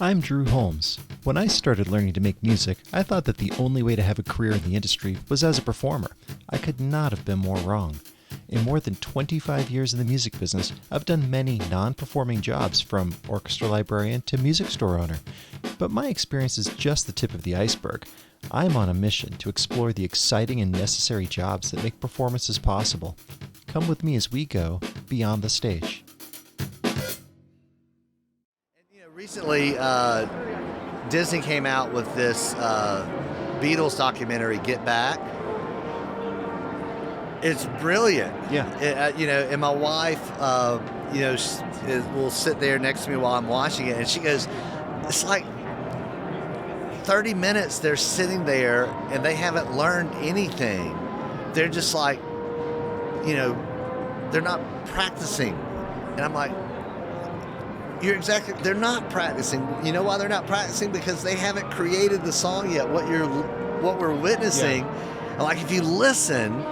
I'm Drew Holmes. When I started learning to make music, I thought that the only way to have a career in the industry was as a performer. I could not have been more wrong. In more than 25 years in the music business, I've done many non-performing jobs, from orchestra librarian to music store owner. But my experience is just the tip of the iceberg. I'm on a mission to explore the exciting and necessary jobs that make performances possible. Come with me as we go beyond the stage. Recently, Disney came out with this Beatles documentary, Get Back. It's brilliant. Yeah. And my wife, will sit there next to me while I'm watching it, and she goes, it's like 30 minutes they're sitting there and they haven't learned anything. They're just like, they're not practicing. And I'm like, they're not practicing. You know why they're not practicing? Because they haven't created the song yet. What we're witnessing, like if you listen,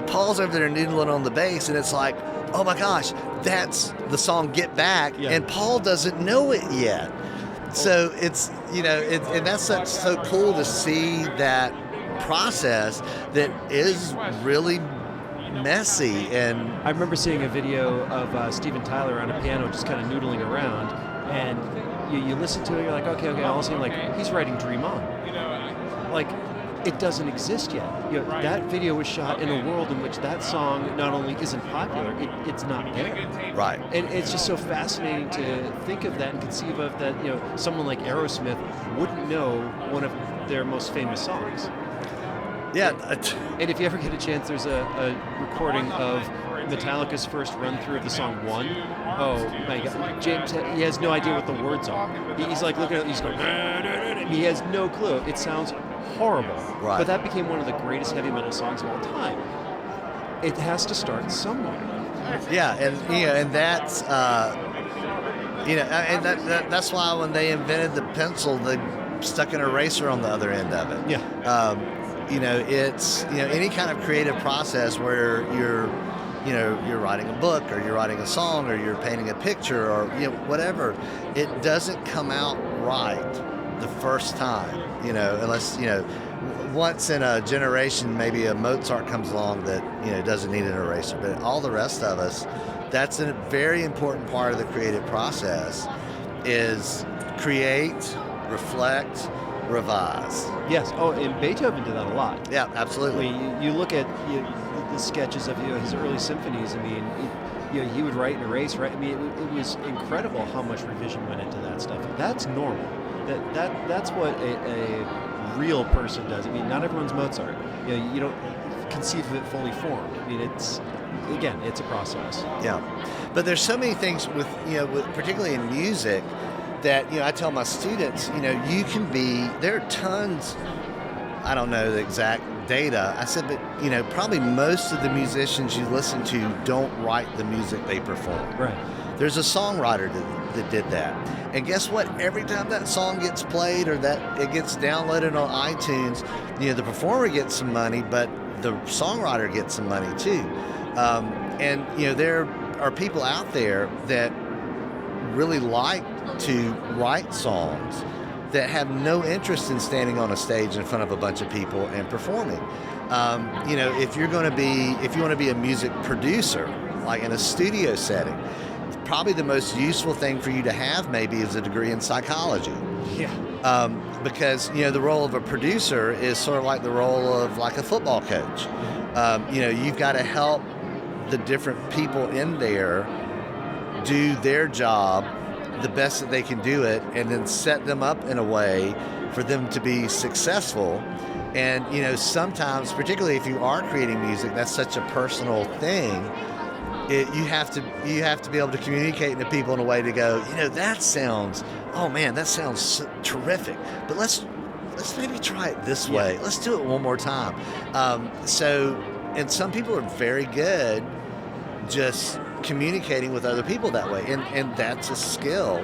Paul's over there noodling on the bass, and it's like, oh my gosh, that's the song Get Back, and Paul doesn't know it yet. So it's, and that's so cool to see that process that is really messy. And I remember seeing a video of Steven Tyler on a piano just kind of noodling around, and you listen to it, you're like, okay, all of a sudden, like, he's writing Dream On. Like, it doesn't exist yet. That video was shot in a world in which that song not only isn't popular, it's not there. Right. And it's just so fascinating to think of that and conceive of that, someone like Aerosmith wouldn't know one of their most famous songs. Yeah. And if you ever get a chance, there's a recording of Metallica's first run-through of the song One. Oh my God. James, he has no idea what the words are. He's like looking at it, he's going, he has no clue. It sounds horrible. Right. But that became one of the greatest heavy metal songs of all time. It has to start somewhere. Yeah, and that's that's why when they invented the pencil, they stuck an eraser on the other end of it. Yeah. It's any kind of creative process where you're writing a book, or you're writing a song, or you're painting a picture, or whatever. It doesn't come out right the first time, unless once in a generation maybe a Mozart comes along that doesn't need an eraser. But all the rest of us, that's a very important part of the creative process, is create, reflect, revise. Yes. Oh, and Beethoven did that a lot. Yeah, absolutely. You look at the sketches of his early symphonies. I mean, he would write and erase. Right. I mean, it was incredible how much revision went into that stuff. That's normal. That's what a real person does. I mean, not everyone's Mozart. You don't conceive of it fully formed. I mean, it's a process. Yeah, but there's so many things with particularly in music, that I tell my students, you can be, there are tons, I don't know the exact data, I said, but probably most of the musicians you listen to don't write the music they perform. Right. There's a songwriter that did that, and guess what, every time that song gets played or that it gets downloaded on iTunes, the performer gets some money, but the songwriter gets some money too. And there are people out there that really like to write songs that have no interest in standing on a stage in front of a bunch of people and performing. If you want to be a music producer, like in a studio setting, probably the most useful thing for you to have maybe is a degree in psychology. Yeah. Because the role of a producer is sort of like the role of like a football coach. You've got to help the different people in there do their job the best that they can do it, and then set them up in a way for them to be successful. And sometimes, particularly if you are creating music, that's such a personal thing. You have to be able to communicate to people in a way to go, that sounds terrific, but let's maybe try it this way. Let's do it one more time. And some people are very good just communicating with other people that way, and that's a skill.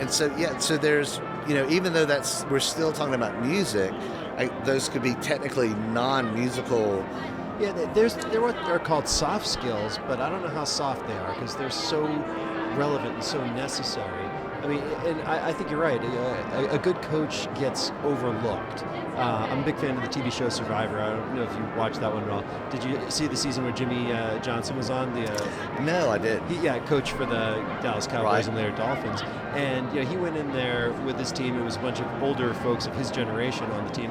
So there's even though we're still talking about music, those could be technically non-musical. Yeah, they're what are called soft skills, but I don't know how soft they are, because they're so relevant and so necessary. I mean, and I think you're right. A good coach gets overlooked. I'm a big fan of the TV show Survivor. I don't know if you watched that one at all. Did you see the season where Jimmy Johnson was on? No, I did. Coach for the Dallas Cowboys Right. and their Dolphins. And he went in there with his team. It was a bunch of older folks of his generation on the team.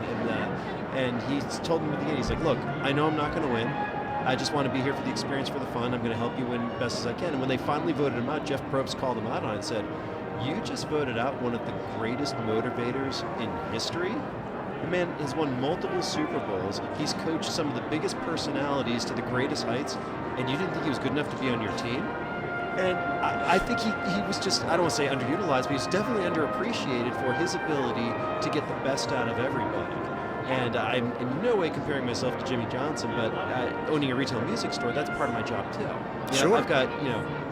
And he told them at the beginning, he's like, look, I know I'm not going to win. I just want to be here for the experience, for the fun. I'm going to help you win best as I can. And when they finally voted him out, Jeff Probst called him out on it and said, you just voted out one of the greatest motivators in history. The man has won multiple Super Bowls. He's coached some of the biggest personalities to the greatest heights, and you didn't think he was good enough to be on your team? And I think he was just, I don't want to say underutilized, but he's definitely underappreciated for his ability to get the best out of everybody. And I'm in no way comparing myself to Jimmy Johnson, but owning a retail music store, that's part of my job too. Sure. I've got,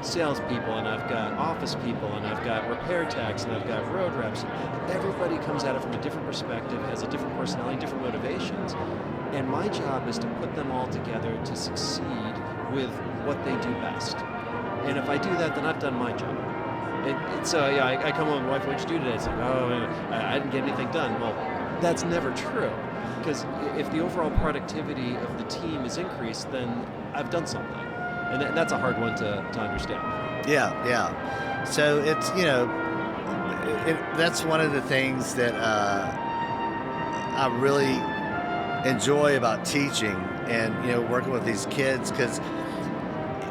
salespeople, and I've got office people, and I've got repair techs, and I've got road reps. Everybody comes at it from a different perspective, has a different personality, different motivations. And my job is to put them all together to succeed with what they do best. And if I do that, then I've done my job. I come home, wife, what'd you do today? It's like, I didn't get anything done. Well, that's never true. Because if the overall productivity of the team is increased, then I've done something. And that's a hard one to understand. Yeah. So it's, that's one of the things that I really enjoy about teaching and, working with these kids, because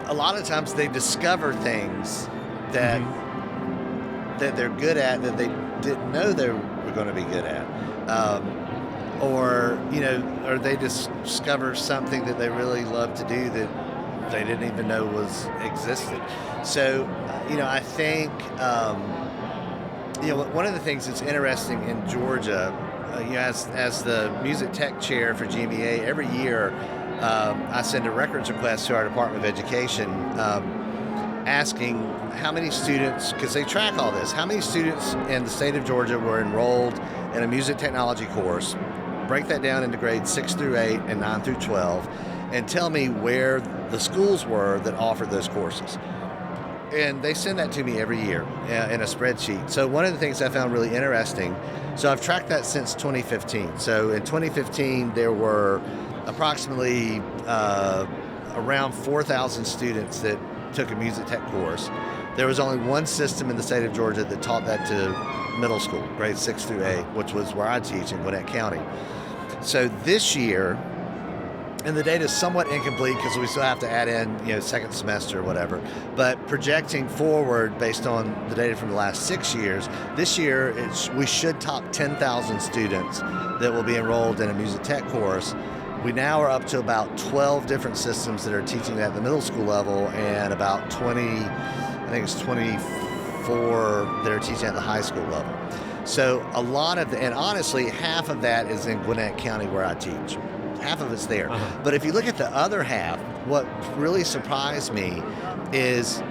a lot of times they discover things that that they're good at that they didn't know they were going to be good at. Or they discover something that they really love to do that they didn't even know existed. So, I think, one of the things that's interesting in Georgia, as the music tech chair for GMEA, every year I send a records request to our Department of Education asking how many students, because they track all this, how many students in the state of Georgia were enrolled in a music technology course, break that down into grades 6 through 8 and 9 through 12, and tell me where the schools were that offered those courses. And they send that to me every year in a spreadsheet. So one of the things I found really interesting, so I've tracked that since 2015. So in 2015, there were approximately around 4,000 students that took a music tech course. There was only one system in the state of Georgia that taught that to middle school, grades 6 through 8, which was where I teach in Gwinnett County. So this year, and the data is somewhat incomplete because we still have to add in, second semester or whatever, but projecting forward based on the data from the last 6 years, this year we should top 10,000 students that will be enrolled in a music tech course. We now are up to about 12 different systems that are teaching that at the middle school level, and about 24 that are teaching at the high school level. So a lot of and honestly, half of that is in Gwinnett County where I teach. Half of it's there. But if you look at the other half, what really surprised me is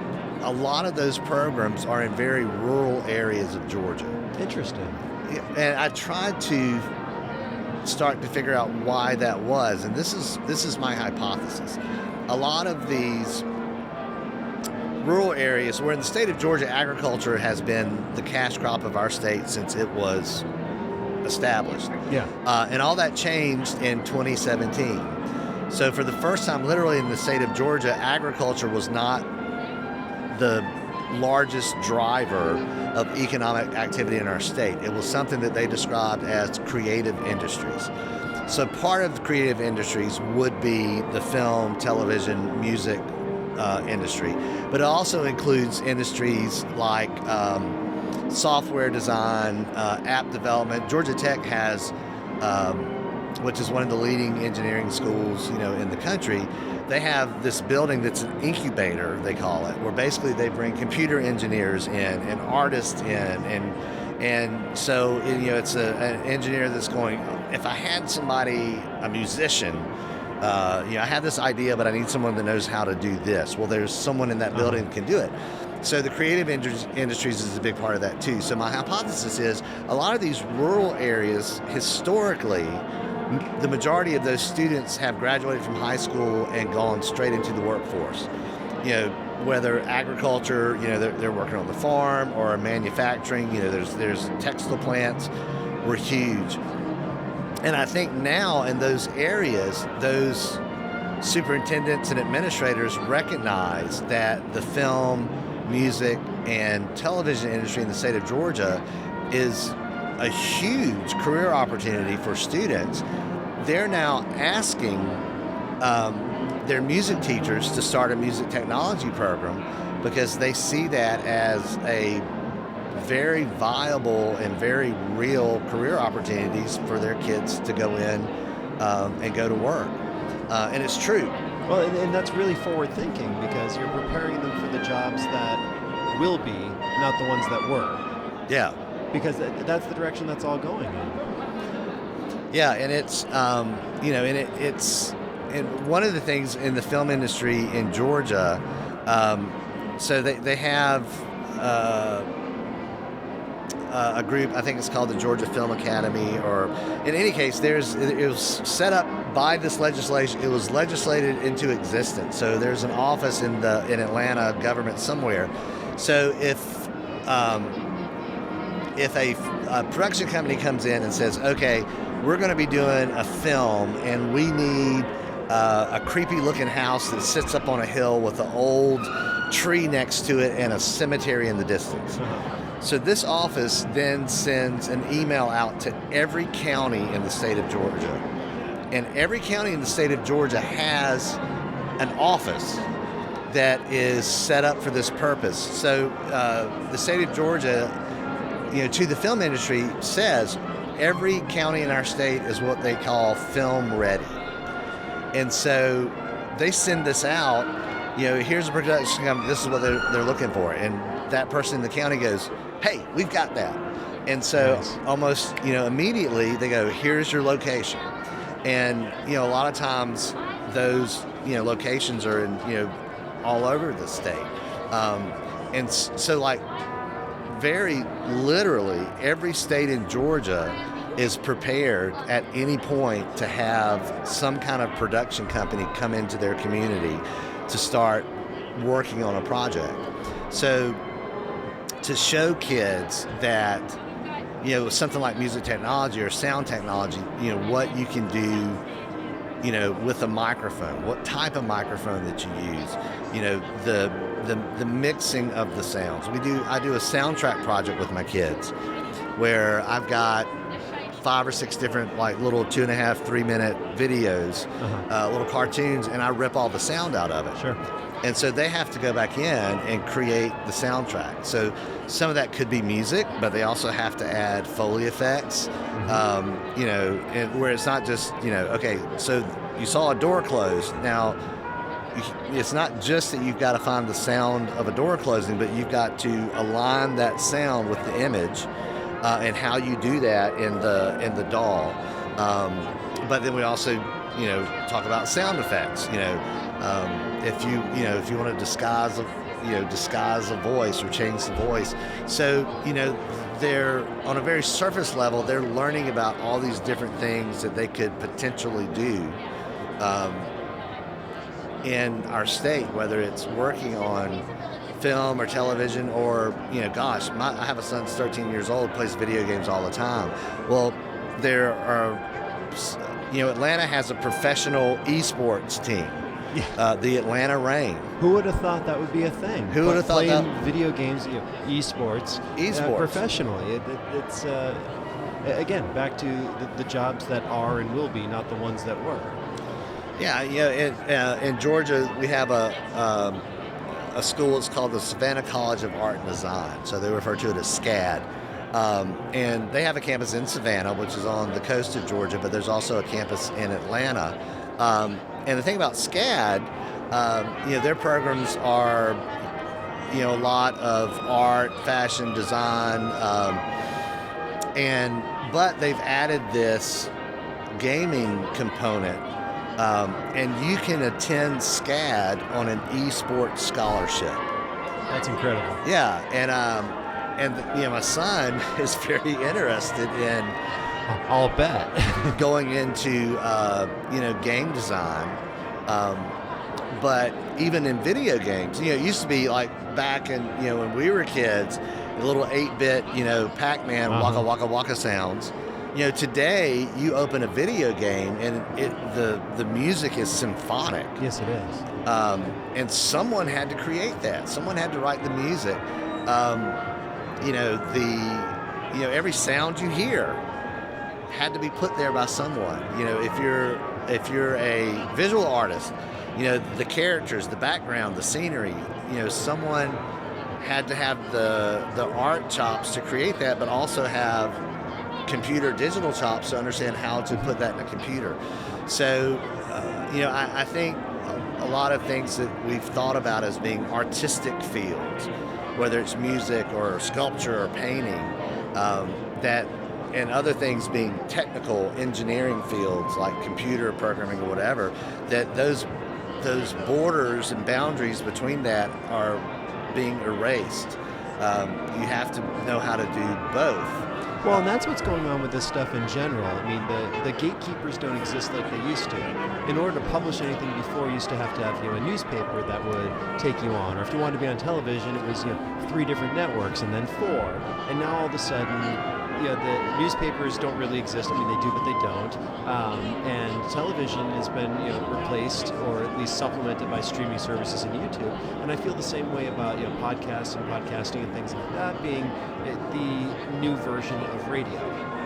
a lot of those programs are in very rural areas of Georgia. Interesting. And I tried to start to figure out why that was, and this is my hypothesis. A lot of these rural areas, where in the state of Georgia, agriculture has been the cash crop of our state since it was established. Yeah. And all that changed in 2017. So for the first time, literally in the state of Georgia, agriculture was not the largest driver of economic activity in our state. It was something that they described as creative industries. So part of the creative industries would be the film, television, music industry, but it also includes industries like software design, app development. Georgia Tech has, which is one of the leading engineering schools, in the country. They have this building that's an incubator, they call it, where basically they bring computer engineers in and artists in, and so it's an engineer that's going, if I had somebody, a musician, I have this idea, but I need someone that knows how to do this. Well, there's someone in that building that can do it. So the creative industries is a big part of that too. So my hypothesis is a lot of these rural areas, historically, the majority of those students have graduated from high school and gone straight into the workforce. whether agriculture, they're working on the farm, or manufacturing, there's textile plants were huge. And I think now in those areas, those superintendents and administrators recognize that the film, music, and television industry in the state of Georgia is a huge career opportunity for students. They're now asking their music teachers to start a music technology program because they see that as a very viable and very real career opportunities for their kids to go in and go to work. And it's true. Well, and that's really forward thinking, because you're preparing them for the jobs that will be, not the ones that were. Yeah. Because that's the direction that's all going in. Yeah, and it's, and one of the things in the film industry in Georgia, so they have a group, I think it's called the Georgia Film Academy, or in any case, it was set up by this legislation. It was legislated into existence. So there's an office in Atlanta government somewhere. So if a production company comes in and says, okay, we're going to be doing a film and we need a creepy looking house that sits up on a hill with an old tree next to it and a cemetery in the distance. So this office then sends an email out to every county in the state of Georgia. And every county in the state of Georgia has an office that is set up for this purpose. So the state of Georgia, to the film industry, says every county in our state is what they call film ready. And so they send this out, here's a production company, this is what they're looking for. And that person in the county goes, hey, we've got that. And so almost, immediately they go, here's your location. And, a lot of times those, locations are in, all over the state. And so like very literally every state in Georgia is prepared at any point to have some kind of production company come into their community to start working on a project. So to show kids that, something like music technology or sound technology, what you can do, with a microphone, what type of microphone that you use, the mixing of the sounds. I do a soundtrack project with my kids where I've got 5 or 6 different like little 2.5, 3 minute videos, little cartoons, and I rip all the sound out of it. Sure. And so they have to go back in and create the soundtrack. So some of that could be music, but they also have to add Foley effects, and where it's not just, okay, so you saw a door close. Now, it's not just that you've got to find the sound of a door closing, but you've got to align that sound with the image and how you do that in the DAW. But then we also, talk about sound effects, if you want to disguise a voice or change the voice. So, they're on a very surface level, they're learning about all these different things that they could potentially do in our state, whether it's working on film or television or, I have a son that's 13 years old, plays video games all the time. Well, there are, Atlanta has a professional esports team. The Atlanta Reign. Who would have thought that would be a thing? Who would have thought playing that? Video games, esports professionally. It's again back to the jobs that are and will be, not the ones that were. Yeah, in Georgia we have a school. It's called the Savannah College of Art and Design. So they refer to it as SCAD. And they have a campus in Savannah, which is on the coast of Georgia, but there's also a campus in Atlanta. And the thing about SCAD, their programs are, a lot of art, fashion, design, but they've added this gaming component, and you can attend SCAD on an esports scholarship. That's incredible. Yeah, and my son is very interested in. I'll bet. going into, game design. But even in video games, it used to be like back in, when we were kids, the little 8-bit, Pac-Man waka waka waka sounds. Today you open a video game and the music is symphonic. Yes, it is. And someone had to create that. Someone had to write the music. Every sound you hear had to be put there by someone. If you're a visual artist, the characters, the background, the scenery, someone had to have the art chops to create that, but also have computer digital chops to understand how to put that in a computer. So, I think a lot of things that we've thought about as being artistic fields, whether it's music or sculpture or painting, and other things being technical engineering fields like computer programming or whatever, that those borders and boundaries between that are being erased. You have to know how to do both. Well, and that's what's going on with this stuff in general. I mean, the gatekeepers don't exist like they used to. In order to publish anything before, you used to have a newspaper that would take you on. Or if you wanted to be on television, it was 3 different networks and then 4. And now all of a sudden, the newspapers don't really exist. I mean, they do, but they don't. And television has been replaced or at least supplemented by streaming services and YouTube. And I feel the same way about podcasts and podcasting and things like that being the new version of radio.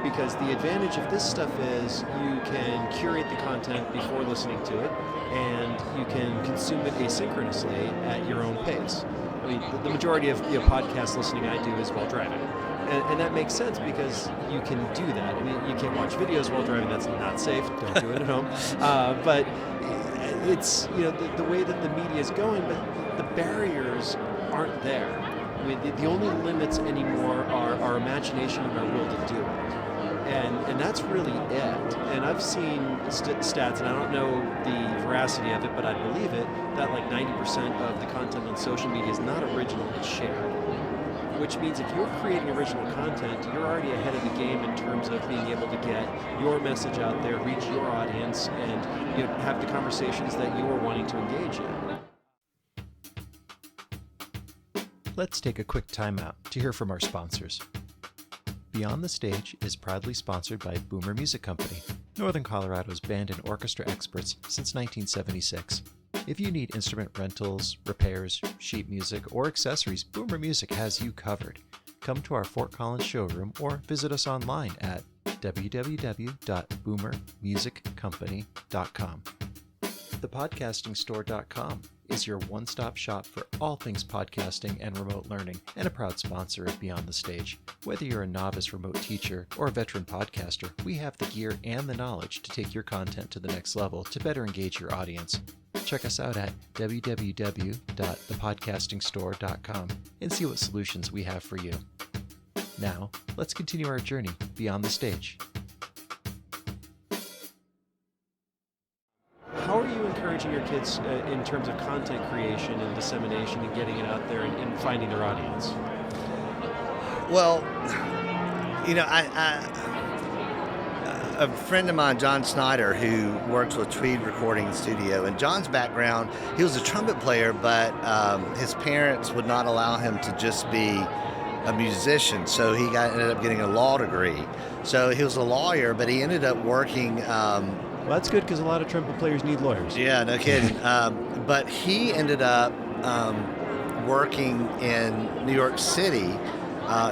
Because the advantage of this stuff is you can curate the content before listening to it, and you can consume it asynchronously at your own pace. I mean, the majority of podcast listening I do is while driving. And that makes sense because you can do that. I mean, you can't watch videos while driving. That's not safe. Don't do it at home. But it's, the way that the media is going, but the barriers aren't there. I mean, the only limits anymore are our imagination and our will to do it. And that's really it. And I've seen stats, and I don't know the veracity of it, but I believe it, that like 90% of the content on social media is not original, it's shared. Which means if you're creating original content, you're already ahead of the game in terms of being able to get your message out there, reach your audience, and have the conversations that you are wanting to engage in. Let's take a quick timeout to hear from our sponsors. Beyond the Stage is proudly sponsored by Boomer Music Company, Northern Colorado's band and orchestra experts since 1976. If you need instrument rentals, repairs, sheet music, or accessories, Boomer Music has you covered. Come to our Fort Collins showroom or visit us online at www.boomermusiccompany.com. ThePodcastingStore.com is your one-stop shop for all things podcasting and remote learning, and a proud sponsor of Beyond the Stage. Whether you're a novice remote teacher or a veteran podcaster, we have the gear and the knowledge to take your content to the next level to better engage your audience. Check us out at www.thepodcastingstore.com and see what solutions we have for you. Now, let's continue our journey beyond the stage. How are you encouraging your kids in terms of content creation and dissemination and getting it out there and finding their audience? Well, a friend of mine, John Snyder, who works with Tweed Recording Studio, and John's background, he was a trumpet player, but his parents would not allow him to just be a musician, so he ended up getting a law degree. So he was a lawyer, but he ended up working... well, that's good because a lot of trumpet players need lawyers. Yeah, no kidding. But he ended up working in New York City.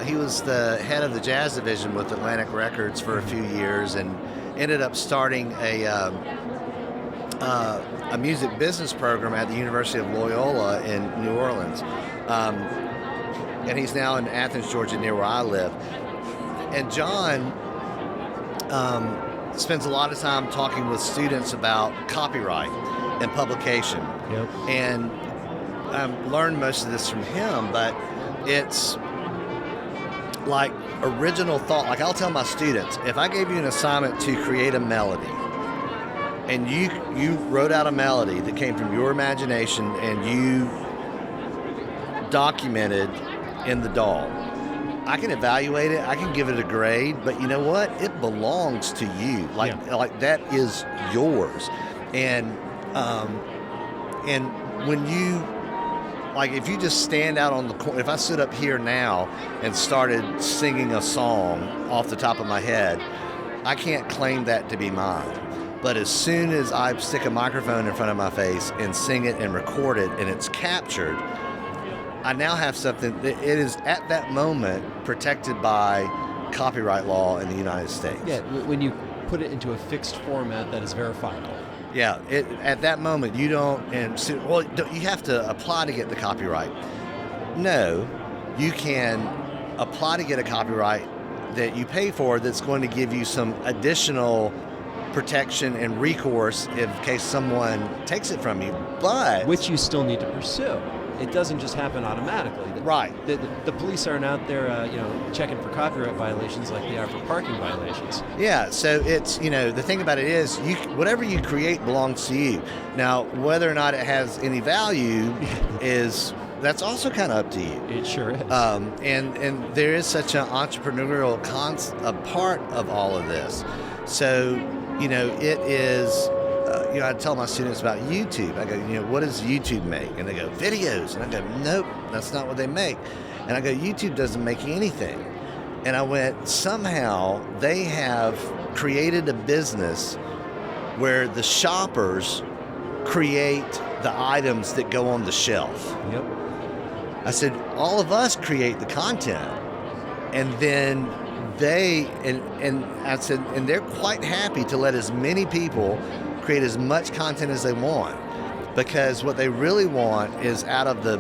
He was the head of the jazz division with Atlantic Records for a few years, and ended up starting a music business program at the University of Loyola in New Orleans. And he's now in Athens, Georgia, near where I live. And John spends a lot of time talking with students about copyright and publication. Yep. And I've learned most of this from him, but it's like original thought. Like I'll tell my students, if I gave you an assignment to create a melody and you wrote out a melody that came from your imagination and you documented in the DAW, I can evaluate it, I can give it a grade, but you know what? It belongs to you. Like that is yours. And and when you, like, if you just stand out on the corner, if I stood up here now and started singing a song off the top of my head, I can't claim that to be mine. But as soon as I stick a microphone in front of my face and sing it and record it and it's captured, I now have something that it is at that moment protected by copyright law in the United States. Yeah, when you put it into a fixed format that is verifiable. Yeah, at that moment you don't, and so, well, you have to apply to get the copyright. No, you can apply to get a copyright that you pay for that's going to give you some additional protection and recourse in case someone takes it from you, but which you still need to pursue. It doesn't just happen automatically. Right. The police aren't out there, checking for copyright violations like they are for parking violations. Yeah. So it's, the thing about it is, whatever you create belongs to you. Now, whether or not it has any value that's also kind of up to you. It sure is. And there is such an entrepreneurial a part of all of this. So, it is. I tell my students about YouTube. I go, what does YouTube make? And they go, videos. And I go, nope, that's not what they make. And I go, YouTube doesn't make anything. And I went, somehow they have created a business where the shoppers create the items that go on the shelf. Yep. I said, all of us create the content. And then and I said, and they're quite happy to let as many people create as much content as they want, because what they really want is, out of the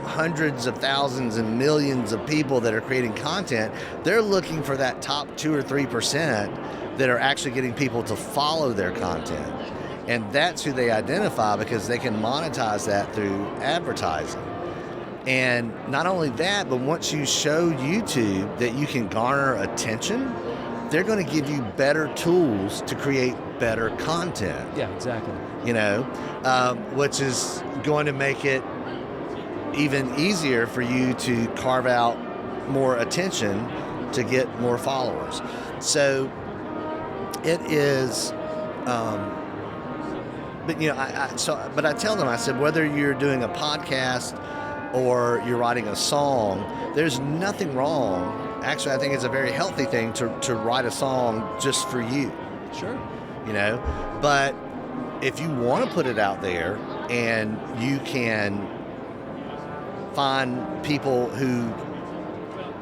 hundreds of thousands and millions of people that are creating content, they're looking for that top 2 or 3% that are actually getting people to follow their content. And that's who they identify, because they can monetize that through advertising. And not only that, but once you show YouTube that you can garner attention, they're going to give you better tools to create better content. Yeah, exactly. Which is going to make it even easier for you to carve out more attention to get more followers. So it is, but I tell them, I said, whether you're doing a podcast or you're writing a song, there's nothing wrong. Actually, I think it's a very healthy thing to write a song just for you. Sure. But if you want to put it out there and you can find people who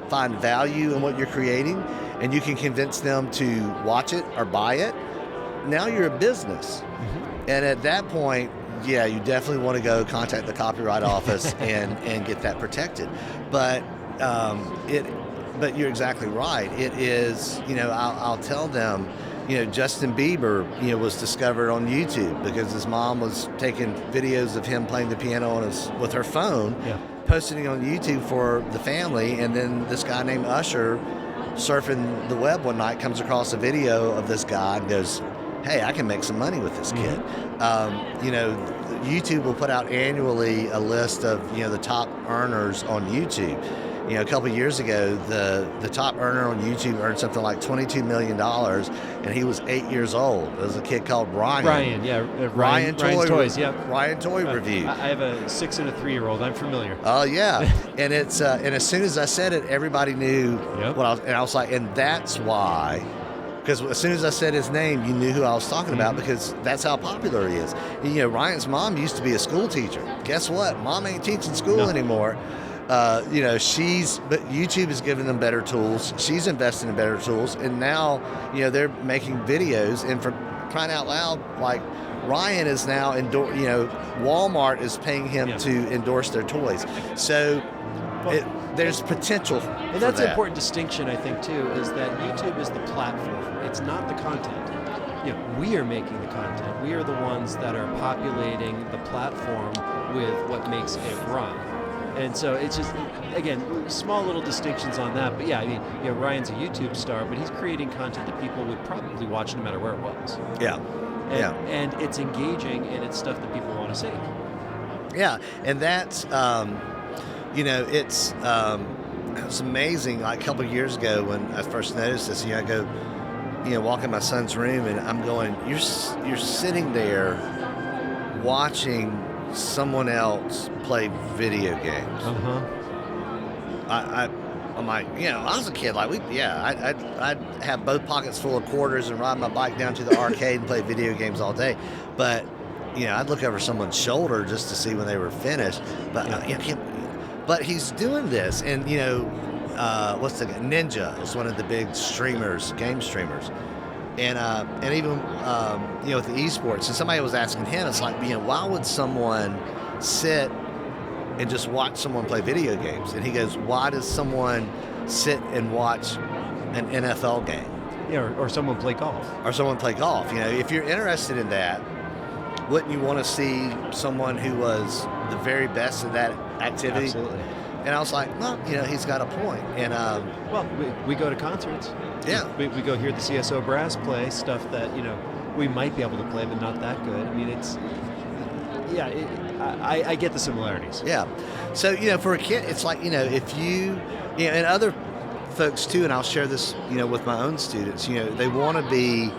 find value in what you're creating, and you can convince them to watch it or buy it, now you're a business. Mm-hmm. And at that point, yeah, you definitely want to go contact the copyright office and get that protected. But you're exactly right. It is, I'll tell them, Justin Bieber, was discovered on YouTube because his mom was taking videos of him playing the piano with her phone, posting it on YouTube for the family, and then this guy named Usher, surfing the web one night, comes across a video of this guy and goes, hey, I can make some money with this kid. YouTube will put out annually a list of, the top earners on YouTube. A couple of years ago, the top earner on YouTube earned something like $22 million, and he was 8 years old. It was a kid called Ryan. Ryan Toys, yeah. Ryan Toy Review. I have a 6 and a 3-year-old. I'm familiar. Oh, yeah. And it's and as soon as I said it, everybody knew what I was like, and that's why. Because as soon as I said his name, you knew who I was talking about, because that's how popular he is. And, Ryan's mom used to be a school teacher. Guess what? Mom ain't teaching school anymore. But YouTube has given them better tools. She's invested in better tools, and now, they're making videos. And for crying out loud, like, Ryan is now Walmart is paying him to endorse their toys. So there's potential. And that's an important distinction, I think, too, is that YouTube is the platform. It's not the content. We are making the content. We are the ones that are populating the platform with what makes it run. And so it's just, again, small little distinctions on that. But yeah, Ryan's a YouTube star, but he's creating content that people would probably watch no matter where it was. Yeah. And it's engaging, and it's stuff that people want to see. Yeah, and that's, it's amazing. Like a couple of years ago when I first noticed this, I go, walk in my son's room, and I'm going, you're sitting there watching someone else play video games. I'm like, I was a kid. Like I'd have both pockets full of quarters and ride my bike down to the arcade and play video games all day. But I'd look over someone's shoulder just to see when they were finished. But but he's doing this, and what's the Ninja is one of the big streamers, game streamers, and even with the esports. And somebody was asking him, it's like, why would someone sit and just watch someone play video games? And he goes, why does someone sit and watch an NFL game? Or someone play golf. Or someone play golf. If you're interested in that, wouldn't you want to see someone who was the very best at that activity? Absolutely. And I was like, well, he's got a point. And well, we go to concerts. Yeah. We go hear the CSO brass play stuff that we might be able to play, but not that good. I mean, it's I get the similarities. Yeah. So for a kid, it's like if you and other folks too, and I'll share this with my own students. They want to be,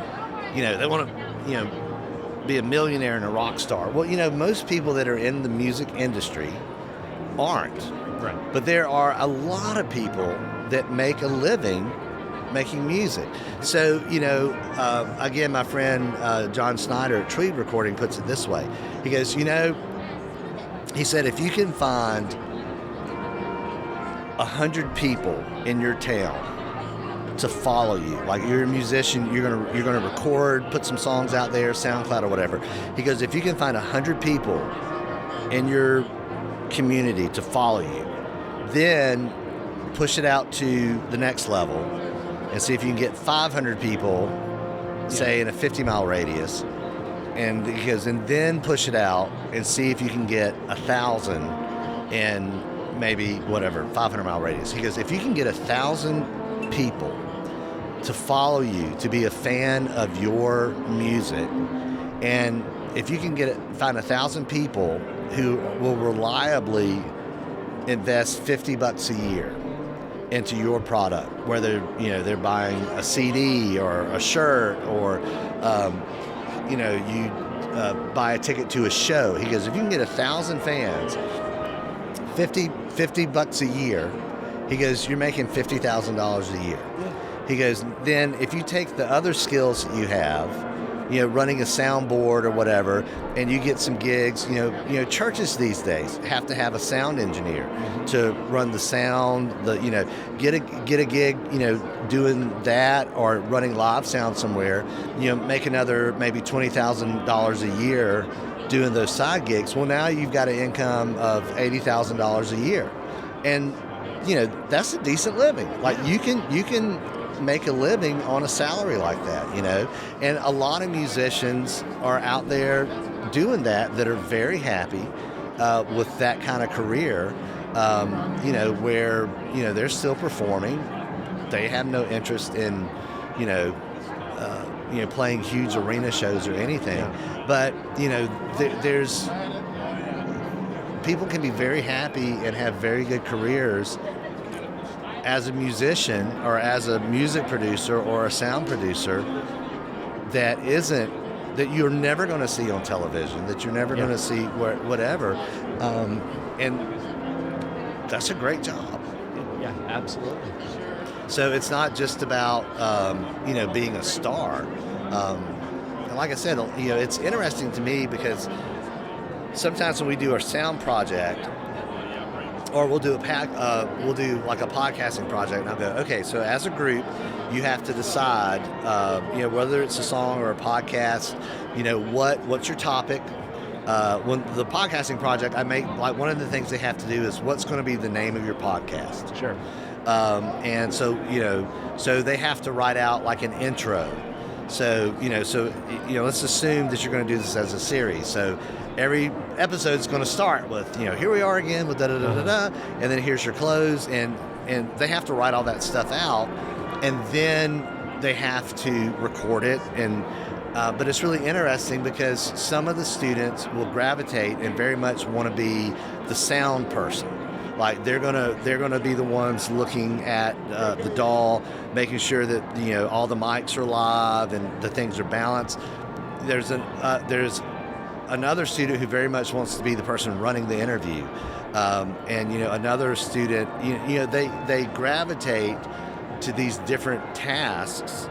be a millionaire and a rock star. Well, most people that are in the music industry aren't. Right. But there are a lot of people that make a living making music. So, again, my friend John Snyder at Tweed Recording puts it this way. He goes, he said, if you can find 100 people in your town to follow you, like you're a musician, you're gonna record, put some songs out there, SoundCloud or whatever. He goes, if you can find 100 people in your community to follow you, then push it out to the next level and see if you can get 500 people, say in a 50-mile radius, and then push it out and see if you can get 1,000 in maybe 500-mile radius. He goes, if you can get 1,000 people to follow you, to be a fan of your music, and if you can find 1,000 people who will reliably invest $50 a year into your product, whether they're buying a CD or a shirt or you buy a ticket to a show. He goes, if you can get 1,000 fans, $50 a year, he goes, you're making $50,000 a year. Yeah. He goes, then if you take the other skills that you have, running a soundboard or whatever, and you get some gigs, churches these days have to have a sound engineer to run the sound, get a gig, doing that or running live sound somewhere, make another maybe $20,000 a year doing those side gigs. Well, now you've got an income of $80,000 a year. And, that's a decent living. Like you can make a living on a salary like that, and a lot of musicians are out there doing that are very happy with that kind of career, where they're still performing. They have no interest in playing huge arena shows or anything, but there's people can be very happy and have very good careers as a musician or as a music producer or a sound producer that you're never going to see on television, that you're never going to see whatever. And that's a great job. Yeah, absolutely. So it's not just about, being a star. And like I said, it's interesting to me because sometimes when we do our sound project, or we'll do like a podcasting project, and I'll go, okay, so as a group, you have to decide, whether it's a song or a podcast, what's your topic. When the podcasting project, I make, like, one of the things they have to do is what's going to be the name of your podcast. Sure. And so, so they have to write out like an intro. So, let's assume that you're going to do this as a series. So every episode's going to start with, here we are again with da-da-da-da-da, and then here's your close, and they have to write all that stuff out, and then they have to record it. And but it's really interesting because some of the students will gravitate and very much want to be the sound person. Like they're gonna be the ones looking at the DAW, making sure that all the mics are live and the things are balanced. There's another student who very much wants to be the person running the interview. And, another student, they gravitate to these different tasks,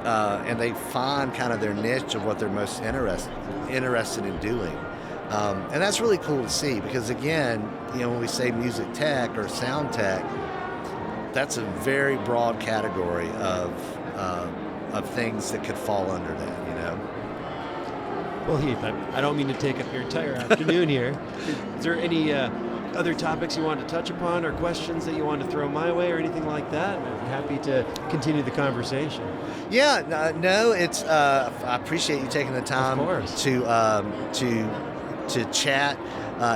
and they find kind of their niche of what they're most interested in doing. And that's really cool to see because, again, when we say music tech or sound tech, that's a very broad category of things that could fall under that, Well, Heath, I don't mean to take up your entire afternoon here. Is there any other topics you want to touch upon or questions that you want to throw my way or anything like that? I'm happy to continue the conversation. Yeah, no, it's I appreciate you taking the time to chat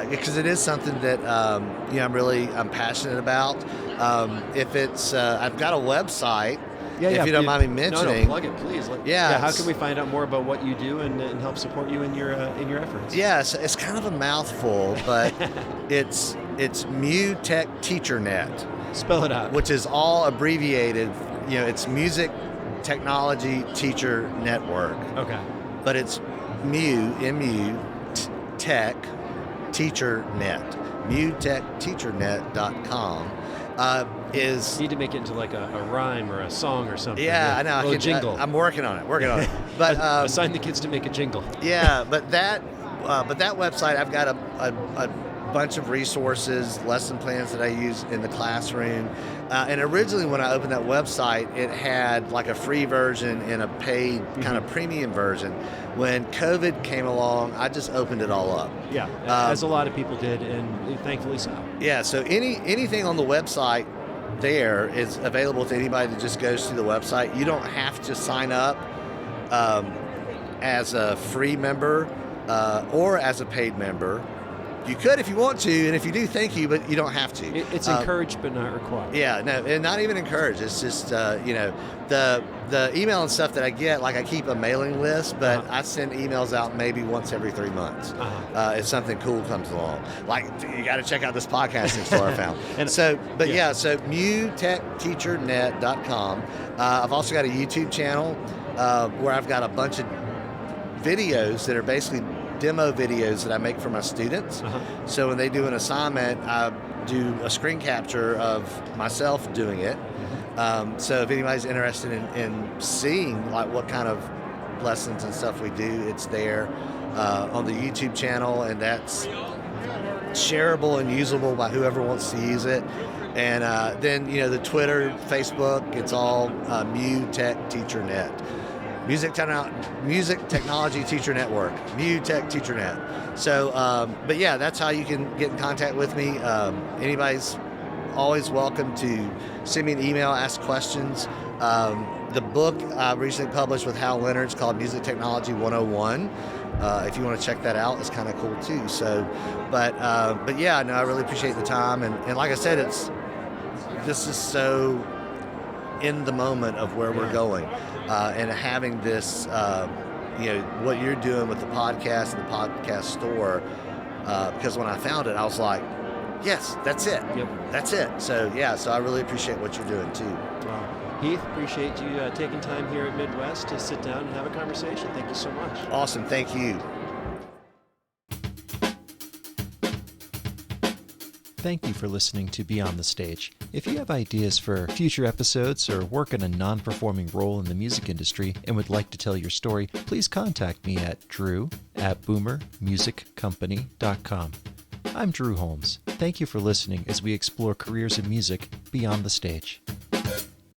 because it is something that I'm passionate about. If it's I've got a website. If you don't mind me mentioning. No, plug it, please. How can we find out more about what you do and help support you in your efforts? Yes, it's kind of a mouthful, but it's MuTech TeacherNet. Spell it out. Which is all abbreviated. It's Music Technology Teacher Network. Okay. But it's MU Tech Teacher Net. MuTechTeacherNet.com. You need to make it into like a rhyme or a song or something. Yeah, I know. A jingle. I'm working on it. But assign the kids to make a jingle. Yeah, but that website, I've got a bunch of resources, lesson plans that I use in the classroom. And originally, when I opened that website, it had like a free version and a paid kind of premium version. When COVID came along, I just opened it all up. Yeah, as a lot of people did, and thankfully so. Yeah, so anything on the website there is available to anybody that just goes to the website. You don't have to sign up as a free member or as a paid member. You could if you want to, and if you do, thank you, but you don't have to. It's encouraged but not required. Yeah, no, and not even encouraged. It's just, the email and stuff that I get, like I keep a mailing list, but I send emails out maybe once every 3 months if something cool comes along. Like, you got to check out this podcasting store I found. So MuTechTeacherNet.com. I've also got a YouTube channel where I've got a bunch of videos that are basically demo videos that I make for my students. So when they do an assignment, I do a screen capture of myself doing it. So if anybody's interested in seeing like what kind of lessons and stuff we do, it's there on the YouTube channel, and that's shareable and usable by whoever wants to use it. And then the Twitter, Facebook, it's all MuTech TeacherNet. Music Technology Teacher Network, MuTech TeacherNet. So, but yeah, that's how you can get in contact with me. Anybody's always welcome to send me an email, ask questions. The book I recently published with Hal Leonard's called Music Technology 101. If you want to check that out, it's kind of cool too. So, but yeah, no, I really appreciate the time. And like I said, this is so in the moment of where we're going. And having this, what you're doing with the podcast and the podcast store, because when I found it, I was like, yes, that's it. Yep. That's it. So, yeah, so I really appreciate what you're doing, too. Wow. Heath, appreciate you taking time here at Midwest to sit down and have a conversation. Thank you so much. Awesome. Thank you. Thank you for listening to Beyond the Stage. If you have ideas for future episodes or work in a non-performing role in the music industry and would like to tell your story, please contact me at drew@boomermusiccompany.com. I'm Drew Holmes. Thank you for listening as we explore careers in music beyond the stage.